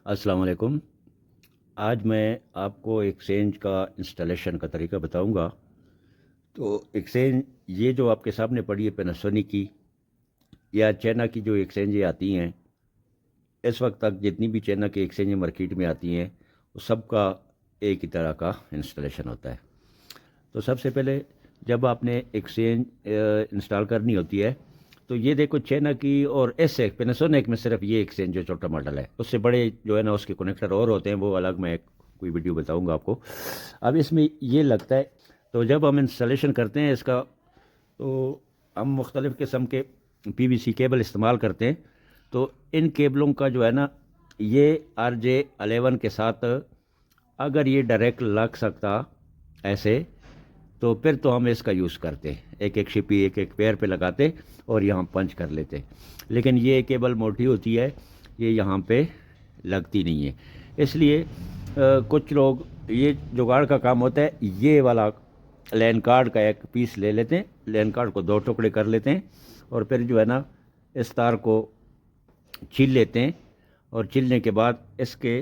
अस्सलाम वालेकुम। आज मैं आपको एक्सचेंज का इंस्टॉलेशन का तरीका बताऊंगा। तो एक्सचेंज ये जो आपके सामने पड़ी है पैनासोनिक की या चाइना की जो एक्सचेंजें आती हैं, इस वक्त तक जितनी भी चाइना की एक्सचेंजें मार्केट में आती हैं वो सबका एक ही तरह का इंस्टॉलेशन होता है। तो सबसे पहले जब आपने एक्सचेंज इंस्टॉल करनी होती है तो ये देखो चाइना की और ऐसे पैनासोनिक में सिर्फ ये एक्सचेंज जो छोटा मॉडल है, उससे बड़े जो है ना उसके कनेक्टर और होते हैं, वो अलग मैं कोई वीडियो बताऊंगा आपको। अब इसमें ये लगता है, तो जब हम इंस्टॉलेशन करते हैं इसका तो हम मुख्तलिफ़ किस्म के पीवीसी केबल इस्तेमाल करते हैं। तो इन केबलों का जो है ना, ये RJ11 के साथ अगर ये डायरेक्ट लग सकता ऐसे, तो फिर तो हम इसका यूज़ करते, एक एक शिपी एक एक पेयर पे लगाते और यहाँ पंच कर लेते। लेकिन ये केबल मोटी होती है, ये यहाँ पे लगती नहीं है। इसलिए कुछ लोग, ये जुगाड़ का काम होता है, ये वाला लैन कार्ड का एक पीस ले लेते हैं, लैन कार्ड को दो टुकड़े कर लेते हैं और फिर जो है ना इस तार को छील लेते हैं। और छीलने के बाद इसके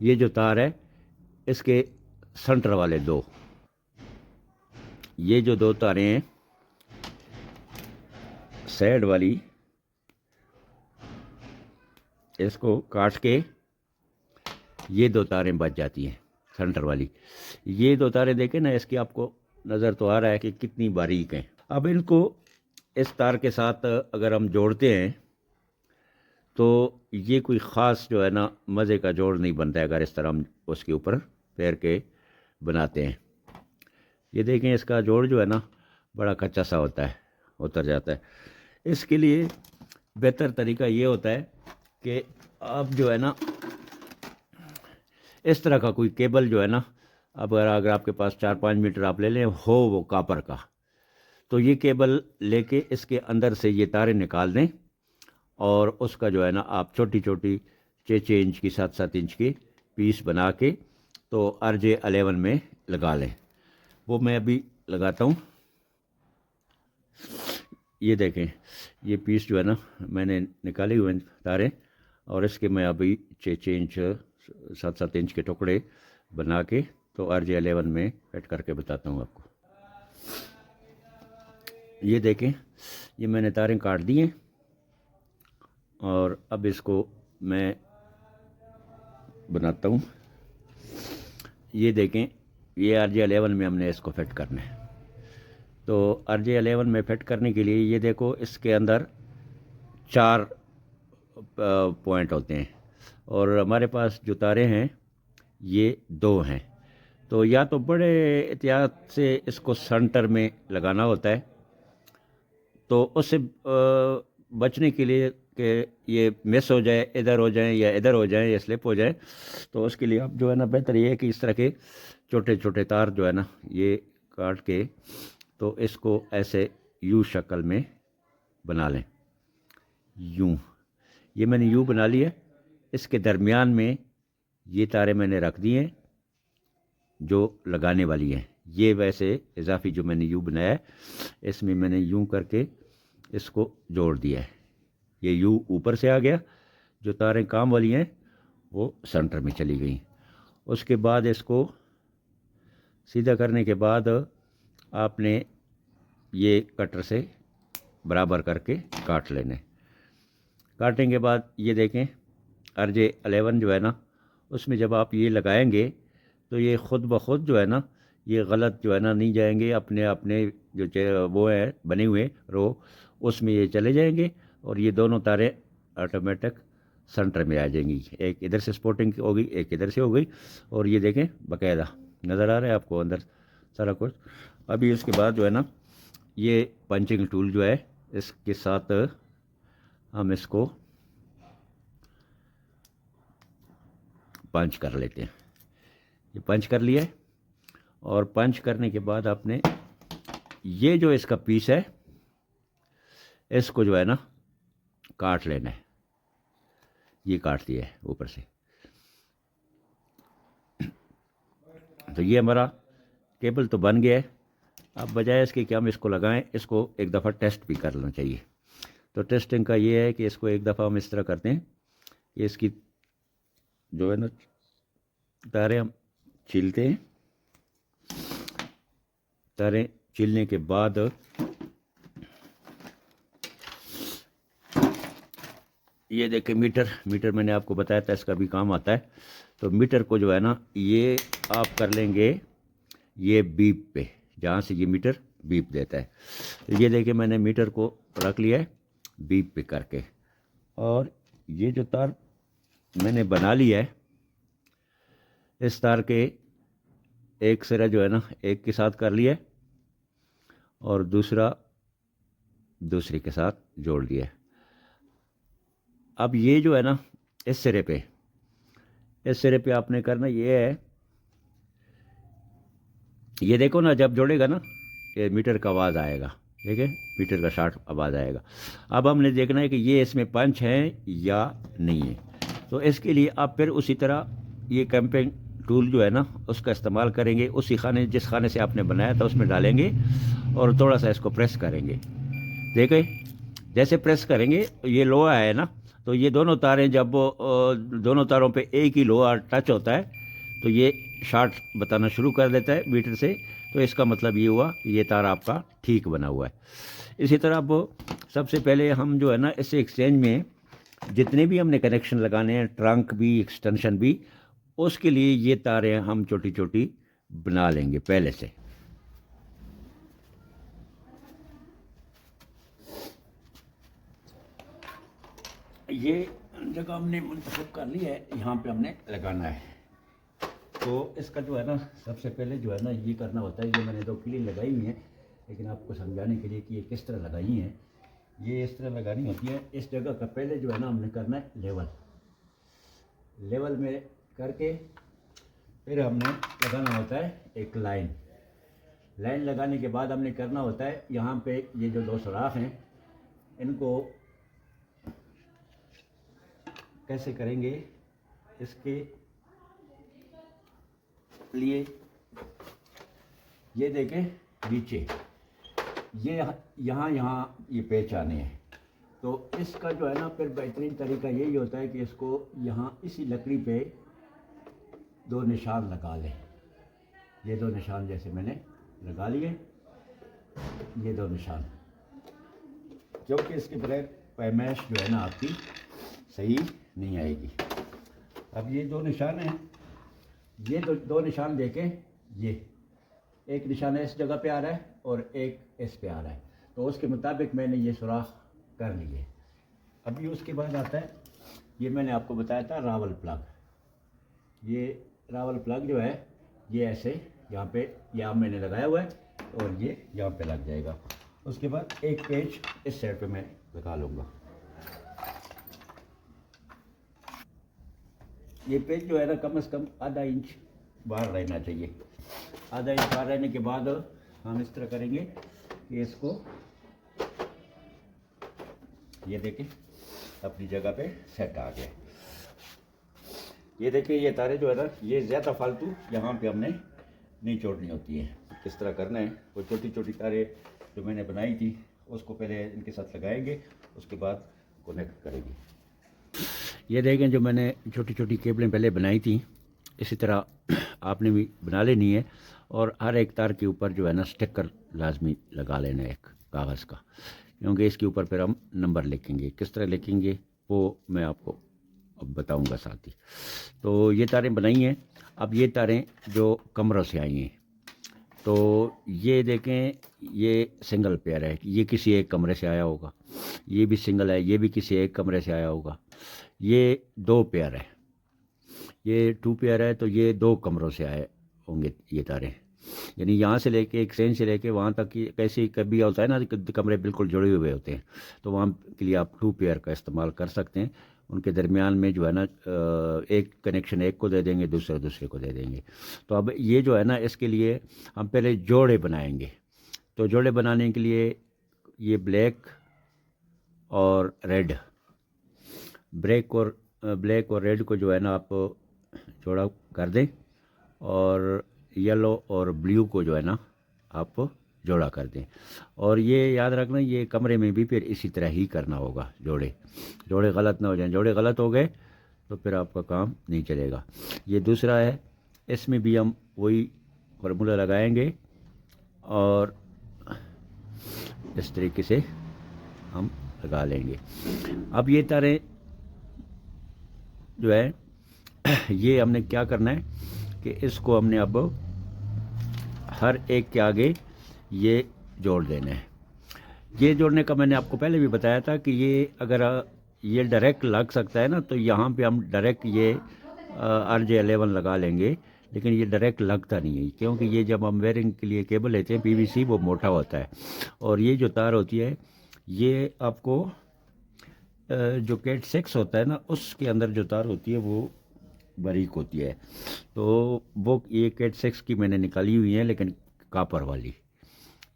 ये जो तार है, इसके सेंटर वाले दो, ये जो दो तारें हैं साइड वाली, इसको काट के ये दो तारें बच जाती हैं सेंटर वाली। ये दो तारें देखें ना, इसकी आपको नज़र तो आ रहा है कि कितनी बारीक हैं। अब इनको इस तार के साथ अगर हम जोड़ते हैं तो ये कोई ख़ास जो है ना मज़े का जोड़ नहीं बनता है अगर इस तरह हम उसके ऊपर पैर के बनाते हैं। ये देखें, इसका जोड़ जो है ना बड़ा कच्चा सा होता है, उतर जाता है। इसके लिए बेहतर तरीका ये होता है कि आप जो है ना इस तरह का कोई केबल जो है ना, अब अगर आपके पास 4-5 मीटर आप ले लें हो वो कापर का, तो ये केबल लेके इसके अंदर से ये तारें निकाल दें और उसका जो है ना आप छोटी छोटी 6-6 इंच की 7-7 इंच की पीस बना के तो RJ11 में लगा लें। वो मैं अभी लगाता हूँ। ये देखें, ये पीस जो है ना मैंने निकाले हुए तारें, और इसके मैं अभी 6-6 इंच 7-7 इंच के टुकड़े बना के तो RJ11 में फिट करके बताता हूँ आपको। ये देखें, ये मैंने तारें काट दी हैं और अब इसको मैं बनाता हूँ। ये देखें, ये RJ11 में हमने इसको फिट करना है। तो RJ11 में फिट करने के लिए ये देखो, इसके अंदर 4 पॉइंट होते हैं और हमारे पास जो तारे हैं ये 2 हैं। तो या तो बड़े एहतियात से इसको सेंटर में लगाना होता है, तो उससे बचने के लिए कि ये मिस हो जाए, इधर हो जाए या इधर हो जाए या स्लिप हो जाए, तो उसके लिए अब जो है ना बेहतर ये है कि इस तरह के छोटे छोटे तार जो है ना ये काट के तो इसको ऐसे यू शक्ल में बना लें। यूँ, ये मैंने यू बना लिया। इसके दरमियान में ये तारें मैंने रख दी हैं जो लगाने वाली हैं। ये वैसे इजाफी जो मैंने यू बनाया है, इसमें मैंने यूँ करके इसको जोड़ दिया है। ये यू ऊपर से आ गया, जो तारें काम वाली हैं वो सेंटर में चली गई। उसके बाद इसको सीधा करने के बाद आपने ये कटर से बराबर करके काट लेने। काटने के बाद ये देखें, RJ11 जो है ना उसमें जब आप ये लगाएंगे तो ये ख़ुद ब खुद जो है ना ये गलत जो है ना नहीं जाएंगे, अपने अपने जो वो है बने हुए रो, उसमें ये चले जाएंगे और ये दोनों तारें ऑटोमेटिक सेंटर में आ जाएंगी। एक इधर से स्पोर्टिंग हो गई, एक इधर से हो गई, और ये देखें बाकायदा नज़र आ रहा है आपको अंदर सारा कुछ। अभी इसके बाद जो है ना ये पंचिंग टूल जो है इसके साथ हम इसको पंच कर लेते हैं। ये पंच कर लिया है और पंच करने के बाद आपने ये जो इसका पीस है इसको जो है ना काट लेना है। ये काट दिया है ऊपर से। तो ये हमारा केबल तो बन गया है। अब बजाय इसके कि हम इसको लगाएं, इसको एक दफ़ा टेस्ट भी कर लेना चाहिए। तो टेस्टिंग का ये है कि इसको एक दफ़ा हम इस तरह करते हैं कि इसकी जो है ना तारे हम छीलते हैं। तारे छीलने के बाद ये देखिए मीटर मैंने आपको बताया था इसका भी काम आता है। तो मीटर को जो है ना ये आप कर लेंगे ये बीप पे, जहाँ से ये मीटर बीप देता है। तो ये देखिए मैंने मीटर को रख लिया है बीप पे करके, और ये जो तार मैंने बना लिया है इस तार के एक सिरा जो है ना एक के साथ कर लिया है और दूसरा दूसरे के साथ जोड़ दिया है। अब ये जो है ना इस सिरे पे आपने करना ये है, ये देखो ना जब जोड़ेगा ना ये मीटर का आवाज़ आएगा, ठीक है, मीटर का शार्ट आवाज़ आएगा। अब हमने देखना है कि ये इसमें पंच है या नहीं है। तो इसके लिए आप फिर उसी तरह ये कैंपिंग टूल जो है ना उसका इस्तेमाल करेंगे, उसी खाने जिस खाने से आपने बनाया था उसमें डालेंगे और थोड़ा सा इसको प्रेस करेंगे। देखिए जैसे प्रेस करेंगे ये लोहा है ना, तो ये दोनों तारें जब दोनों तारों पे एक ही लोहा टच होता है तो ये शार्ट बताना शुरू कर देता है मीटर से। तो इसका मतलब ये हुआ कि ये तार आपका ठीक बना हुआ है। इसी तरह अब सबसे पहले हम जो है ना इस एक्सचेंज में जितने भी हमने कनेक्शन लगाने हैं, ट्रंक भी एक्सटेंशन भी, उसके लिए ये तारें हम छोटी छोटी बना लेंगे पहले से। ये जगह हमने मुंतखब कर ली है, यहाँ पे हमने लगाना है। तो इसका जो है ना सबसे पहले जो है ना ये करना होता है, ये मैंने 2 किली लगाई हुई हैं, लेकिन आपको समझाने के लिए कि ये किस तरह लगाई हैं। ये इस तरह लगानी होती है। इस जगह का पहले जो है ना हमने करना है लेवल में करके फिर हमने लगाना होता है एक लाइन लगाने के बाद हमने करना होता है यहाँ पे ये जो 2 सुराख हैं इनको कैसे करेंगे, इसके लिए ये देखें नीचे ये यहाँ ये पेच आने हैं। तो इसका जो है ना फिर बेहतरीन तरीका यही होता है कि इसको यहाँ इसी लकड़ी पे 2 निशान लगा लें। ये 2 निशान जैसे मैंने लगा लिए, ये 2 निशान, क्योंकि इसके बगैर पैमाइश जो है ना आपकी सही नहीं आएगी। अब ये 2 निशान हैं, ये 2 निशान देखें, ये एक निशान इस जगह पे आ रहा है और एक इस पे आ रहा है। तो उसके मुताबिक मैंने ये सुराख कर लिए। अभी उसके बाद आता है ये मैंने आपको बताया था रावल प्लग। ये रावल प्लग जो है ये ऐसे यहाँ मैंने लगाया हुआ है और ये यहाँ पे लग जाएगा। उसके बाद एक पेच इस साइड पे मैं लगा लूँगा। ये पेच जो है ना कम से कम आधा इंच बाहर रहना चाहिए। आधा इंच बाहर रहने के बाद हम इस तरह करेंगे कि इसको ये देखें अपनी जगह पे सेट आ गया। ये देखिए ये तारे जो है ना ये ज़्यादा फालतू यहाँ पे हमने नहीं छोड़नी होती है। किस तरह करना है, वो छोटी छोटी तारे जो मैंने बनाई थी उसको पहले इनके साथ लगाएंगे, उसके बाद कनेक्ट करेंगे। ये देखें जो मैंने छोटी छोटी केबलें पहले बनाई थी इसी तरह आपने भी बना लेनी है, और हर एक तार के ऊपर जो है ना स्टिकर लाजमी लगा लेना है एक कागज़ का, क्योंकि इसके ऊपर फिर हम नंबर लिखेंगे। किस तरह लिखेंगे वो मैं आपको अब बताऊंगा साथ ही। तो ये तारें बनाई हैं। अब ये तारें जो कमरों से आई हैं, तो ये देखें ये सिंगल पेयर है, ये किसी एक कमरे से आया होगा, ये भी सिंगल है, ये भी किसी एक कमरे से आया होगा। ये 2 पेयर है, ये 2 पेयर है, तो ये 2 कमरों से आए होंगे ये तारे। यानी यहाँ से लेके एक्सचेंज से लेके वहाँ तक की कैसे कभी होता है ना कमरे बिल्कुल जुड़े हुए होते हैं, तो वहाँ के लिए आप 2 पेयर का इस्तेमाल कर सकते हैं। उनके दरमियान में जो है ना एक कनेक्शन एक को दे देंगे, दूसरे को दे देंगे। तो अब ये जो है ना इसके लिए हम पहले जोड़े बनाएंगे। तो जोड़े बनाने के लिए ये ब्लैक और रेड, ब्लैक और रेड को जो है ना आप जोड़ा कर दें, और येलो और ब्लू को जो है ना आप जोड़ा कर दें। और ये याद रखना ये कमरे में भी फिर इसी तरह ही करना होगा। जोड़े गलत ना हो जाएं। जोड़े गलत हो गए तो फिर आपका काम नहीं चलेगा। ये दूसरा है, इसमें भी हम वही फार्मूला लगाएंगे और इस तरीके से हम लगा लेंगे। अब ये तारें जो है ये हमने क्या करना है कि इसको हमने अब हर एक के आगे ये जोड़ देना है। ये जोड़ने का मैंने आपको पहले भी बताया था कि ये अगर ये डायरेक्ट लग सकता है ना, तो यहाँ पे हम डायरेक्ट ये RJ11 लगा लेंगे, लेकिन ये डायरेक्ट लगता नहीं है, क्योंकि ये जब हम वेयरिंग के लिए केबल लेते हैं PVC, वो मोटा होता है, और ये जो तार होती है ये आपको जो कैट 6 होता है ना, उसके अंदर जो तार होती है वो बारीक होती है। तो वो ये कैट 6 की मैंने निकाली हुई है, लेकिन कापर वाली,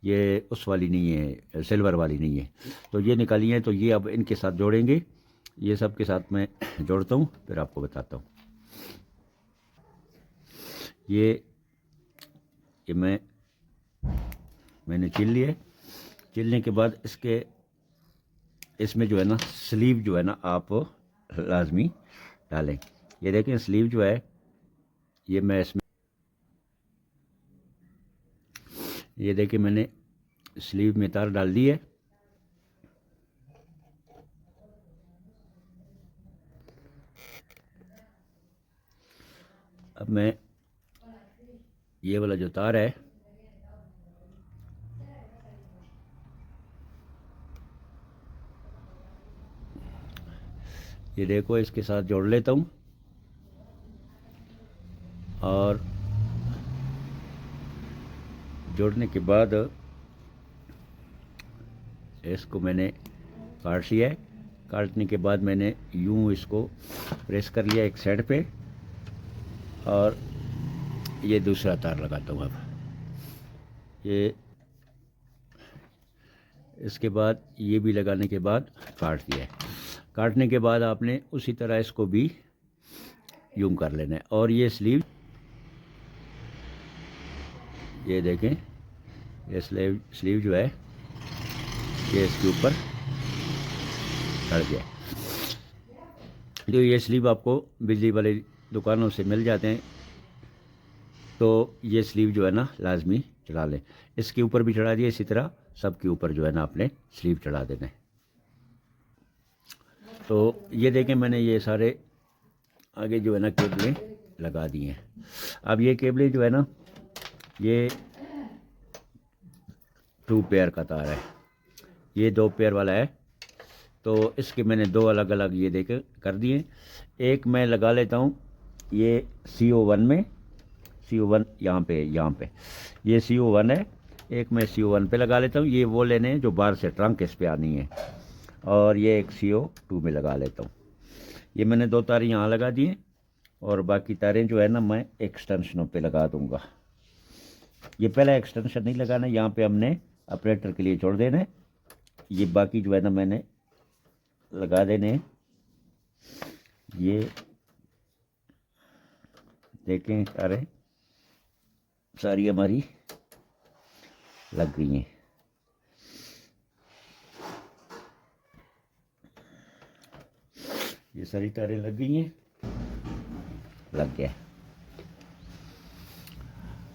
ये उस वाली नहीं है, सिल्वर वाली नहीं है। तो ये निकाली है, तो ये अब इनके साथ जोड़ेंगे। ये सब के साथ मैं जोड़ता हूँ, फिर आपको बताता हूँ। ये मैंने छील लिए। छीलने के बाद इसमें जो है ना स्लीव जो है ना आप लाजमी डालें। ये देखें स्लीव जो है ये मैं इसमें, ये देखिए मैंने स्लीव में तार डाल दी है। अब मैं ये वाला जो तार है ये देखो इसके साथ जोड़ लेता हूँ, और जोड़ने के बाद इसको मैंने काट लिया है। काटने के बाद मैंने यूं इसको प्रेस कर लिया एक साइड पे, और ये दूसरा तार लगाता हूँ। अब ये इसके बाद ये भी लगाने के बाद काट दिया है। काटने के बाद आपने उसी तरह इसको भी यूं कर लेना है। और ये ये देखें, ये स्लीव जो है ये इसके ऊपर चढ़ गया। जो ये स्लीव आपको बिजली वाली दुकानों से मिल जाते हैं, तो ये स्लीव जो है ना लाजमी चढ़ा लें। इसके ऊपर भी चढ़ा दिए, इसी तरह सब के ऊपर जो है ना आपने स्लीव चढ़ा देना है। तो ये देखें मैंने ये सारे आगे जो है ना केबलें लगा दी हैं। अब ये केबलें जो है ना ये 2 पेयर का तार है, ये 2 पेयर वाला है। तो इसके मैंने 2 अलग अलग ये देख कर दिए। एक मैं लगा लेता हूँ ये CO1 में, CO1 यहाँ पे ये CO1 है, एक मैं CO1 पे लगा लेता हूँ। ये वो लेने हैं जो बाहर से ट्रंक इस पे आनी है, और ये एक CO2 में लगा लेता हूँ। ये मैंने 2 तारें यहाँ लगा दिए, और बाकी तारें जो है ना मैं एक्सटेंशनों पे लगा दूँगा। ये पहला एक्सटेंशन नहीं लगाना, यहाँ पे हमने ऑपरेटर के लिए छोड़ देना है। ये बाकी जो है ना मैंने लगा देने। ये देखें सारी हमारी लग गई हैं। ये सारी तारें लग गई हैं, लग गया।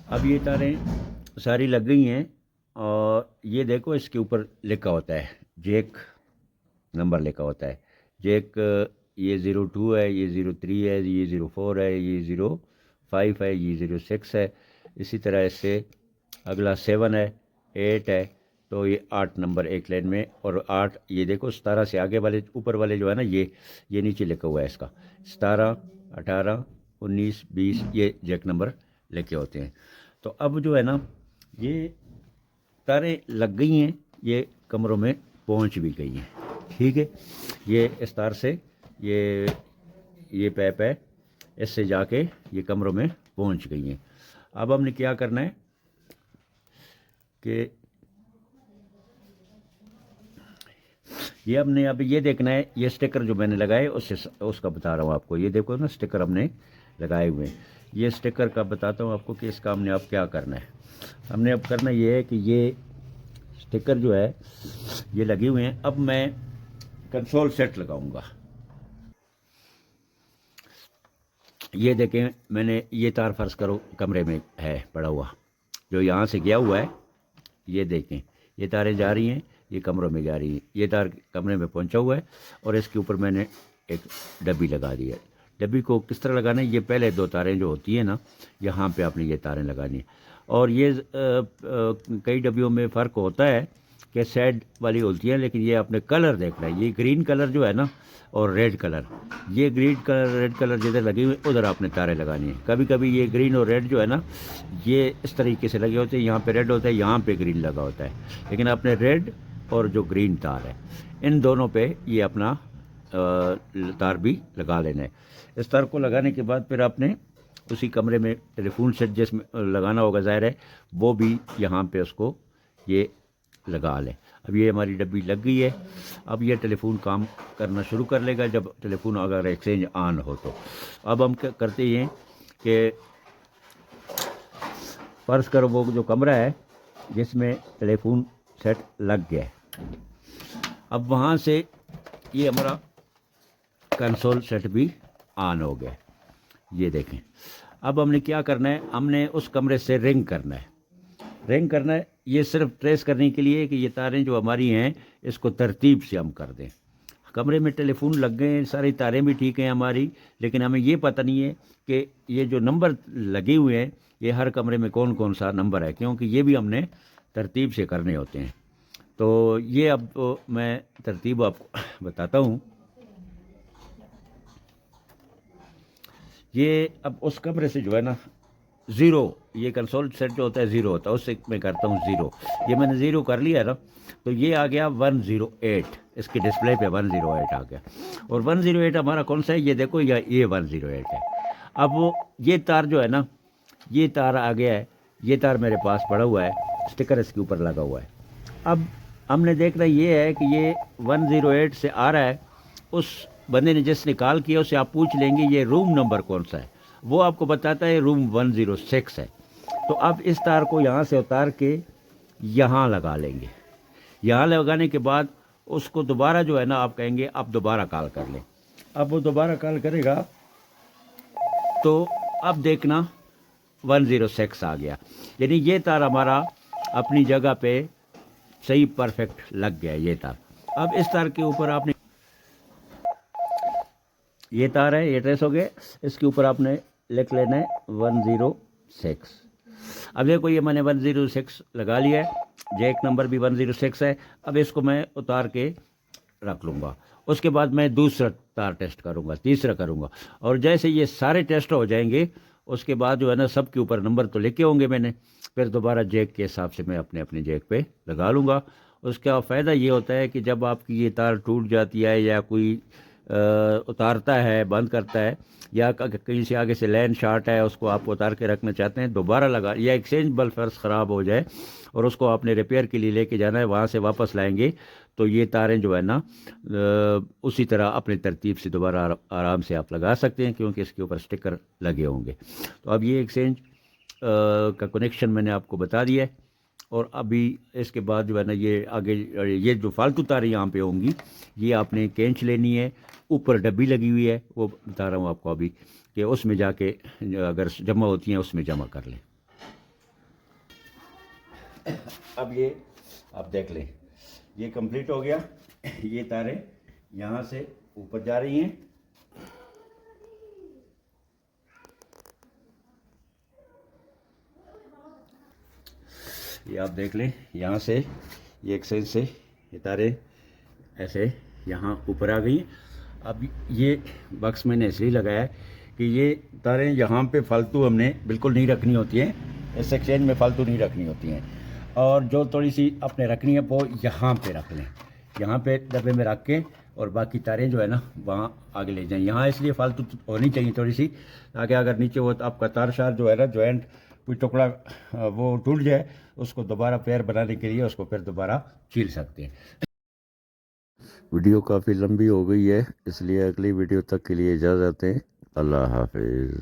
अब ये तारें सारी लग गई हैं, और ये देखो इसके ऊपर लिखा होता है जैक नंबर लिखा होता है। जैक ये 02 है, ये 03 है, ये 04 है, ये 05 है, ये 06 है। इसी तरह इससे अगला 7 है, 8 है, तो ये 8 नंबर एक लाइन में। और 8 ये देखो 17 से आगे वाले ऊपर वाले जो है ना ये नीचे लिखा हुआ है इसका 17, 18, 19, 20, ये जैक नंबर लिखे होते हैं। तो अब जो है ना ये तारें लग गई हैं, ये कमरों में पहुंच भी गई हैं। ठीक है, ये इस तार से ये पैप है, इससे जाके ये कमरों में पहुंच गई हैं। अब हमने क्या करना है कि ये हमने अब ये देखना है, ये स्टिकर जो मैंने लगाए उसका बता रहा हूँ आपको। ये देखो ना स्टिकर हमने लगाए हुए हैं। ये स्टिकर का बताता हूँ आपको कि इसका हमने अब क्या करना है। हमने अब करना ये है कि ये स्टिकर जो है ये लगे हुए हैं। अब मैं कंसोल सेट लगाऊंगा। ये देखें, मैंने ये तार फर्ज करो कमरे में है पड़ा हुआ, जो यहाँ से गया हुआ है, ये देखें, ये तारें जा रही हैं, ये कमरों में जा रही हैं, ये तार कमरे में पहुंचा हुआ है और इसके ऊपर मैंने एक डब्बी लगा दी है। डब्बी को किस तरह लगाना है, ये पहले दो तारें जो होती हैं ना, यहाँ पे आपने ये तारें लगानी है। और ये कई डब्बियों में फ़र्क होता है कि शेड वाली होती है, लेकिन ये आपने कलर देखना है। ये ग्रीन कलर जो है ना और रेड कलर, ये ग्रीन कलर रेड कलर जिधर लगी हुई उधर आपने तारें लगानी है। कभी कभी ये ग्रीन और रेड जो है ना, ये इस तरीके से लगे होते हैं, यहाँ पे रेड होता है, यहाँ पे ग्रीन लगा होता है, लेकिन आपने रेड और जो ग्रीन तार है इन दोनों पे ये अपना तार भी लगा लेना है। इस तार को लगाने के बाद फिर आपने उसी कमरे में टेलीफोन सेट जिसमें लगाना होगा, ज़ाहिर है वो भी यहाँ पे उसको ये लगा लें। अब ये हमारी डब्बी लग गई है। अब ये टेलीफोन काम करना शुरू कर लेगा जब टेलीफोन अगर एक्सचेंज ऑन हो तो। अब हम क्या करते हैं कि फ़र्ज़ करो वो जो कमरा है जिसमें टेलीफोन सेट लग गया है, अब वहाँ से ये हमारा कंसोल सेट भी ऑन हो गया। ये देखें, अब हमने क्या करना है, हमने उस कमरे से रिंग करना है। रिंग करना है ये सिर्फ ट्रेस करने के लिए कि ये तारें जो हमारी हैं इसको तरतीब से हम कर दें। कमरे में टेलीफोन लग गए हैं, सारी तारें भी ठीक हैं हमारी, लेकिन हमें ये पता नहीं है कि ये जो नंबर लगे हुए हैं ये हर कमरे में कौन कौन सा नंबर है, क्योंकि ये भी हमने तरतीब से करने होते हैं। तो ये अब तो मैं तरतीब आपको बताता हूँ। ये अब उस कमरे से जो है ना ज़ीरो, ये कंसोल सेट जो होता है ज़ीरो होता है, उससे मैं करता हूँ ज़ीरो। ये मैंने ज़ीरो कर लिया ना, तो ये आ गया 108, इसके डिस्प्ले पे 108 आ गया। और 108 हमारा कौन सा है, ये देखो, ये 108 है। अब वो ये तार जो है ना, ये तार आ गया है, ये तार मेरे पास पड़ा हुआ है, स्टिकर इसके ऊपर लगा हुआ है। अब हमने देखना ये है कि ये 108 से आ रहा है। उस बंदे ने जिसने कॉल किया उससे आप पूछ लेंगे ये रूम नंबर कौन सा है, वो आपको बताता है रूम 106 है। तो अब इस तार को यहाँ से उतार के यहाँ लगा लेंगे। यहाँ लगाने के बाद उसको दोबारा जो है ना, आप कहेंगे आप दोबारा कॉल कर लें। अब वो दोबारा कॉल करेगा तो अब देखना 106 आ गया, यानी ये तार हमारा अपनी जगह पे सही परफेक्ट लग गया ये तार। अब इस तार के ऊपर आपने, ये तार है, ये ट्रेस हो गया, इसके ऊपर आपने लिख लेना है 106। अब देखो ये मैंने 106 लगा लिया है, जैक नंबर भी 106 है। अब इसको मैं उतार के रख लूँगा। उसके बाद मैं दूसरा तार टेस्ट करूँगा, तीसरा करूँगा, और जैसे ये सारे टेस्ट हो जाएंगे उसके बाद जो है ना, सब के ऊपर नंबर तो लिखे होंगे मैंने, फिर दोबारा जैक के हिसाब से मैं अपने अपने जैक पे लगा लूँगा। उसका फ़ायदा ये होता है कि जब आपकी ये तार टूट जाती है या कोई उतारता है, बंद करता है, या कहीं से आगे से लाइन शार्ट है उसको आप उतार के रखना चाहते हैं, दोबारा लगा, या एक्सचेंज बल्ब फर्श ख़राब हो जाए और उसको आपने रिपेयर के लिए लेके जाना है, वहाँ से वापस लाएंगे, तो ये तारें जो है ना उसी तरह अपनी तरतीब से दोबारा आराम से आप लगा सकते हैं, क्योंकि इसके ऊपर स्टिकर लगे होंगे। तो अब ये एक्सचेंज का कनेक्शन मैंने आपको बता दिया है। और अभी इसके बाद जो है ना, ये आगे ये जो फालतू तारें यहाँ पे होंगी ये आपने कैंच लेनी है, ऊपर डब्बी लगी हुई है, वो बता रहा हूँ आपको अभी, कि उसमें जाके अगर जमा होती हैं उसमें जमा कर लें। अब ये आप देख लें, ये कंप्लीट हो गया। ये तारें यहाँ से ऊपर जा रही हैं, ये आप देख लें, यहाँ से ये एक्सचेंज से ये तारें ऐसे यहाँ ऊपर आ गई। अब ये बक्स मैंने इसलिए लगाया है कि ये तारें यहाँ पे फालतू हमने बिल्कुल नहीं रखनी होती हैं, इस एक्सचेंज में फालतू नहीं रखनी होती हैं, और जो थोड़ी सी अपने रखनी है वो यहाँ पे रख लें, यहाँ पे डब्बे में रख के, और बाकी तारें जो है ना वहाँ आगे ले जाएं। यहाँ इसलिए फालतू होनी चाहिए थोड़ी सी, ताकि अगर नीचे वो आपका तार शार जो है ना, जॉइंट कोई टुकड़ा वो टूट जाए, उसको दोबारा पेयर बनाने के लिए उसको फिर दोबारा छील सकते हैं। वीडियो काफ़ी लंबी हो गई है, इसलिए अगली वीडियो तक के लिए इजाज़त दें। अल्लाह हाफिज़।